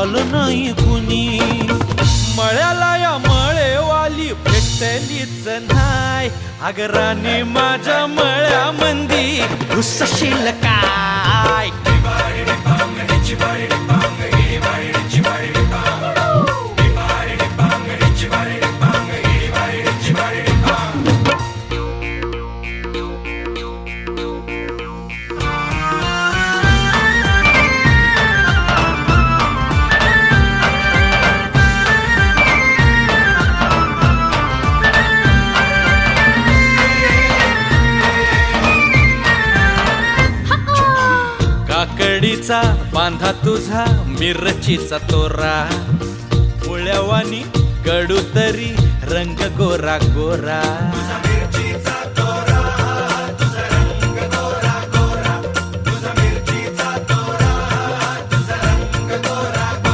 आलं नाही कुणी. मळ्याला या मळेवाली भेटलीच नाय. अगं राणी माझ्या मळ्यामंदी घुसशील काय. काकडीचा बांधा तुझा मिरचीचा तोरा. मुळ्यावानी कडू तरी रंग गोरा गोरा.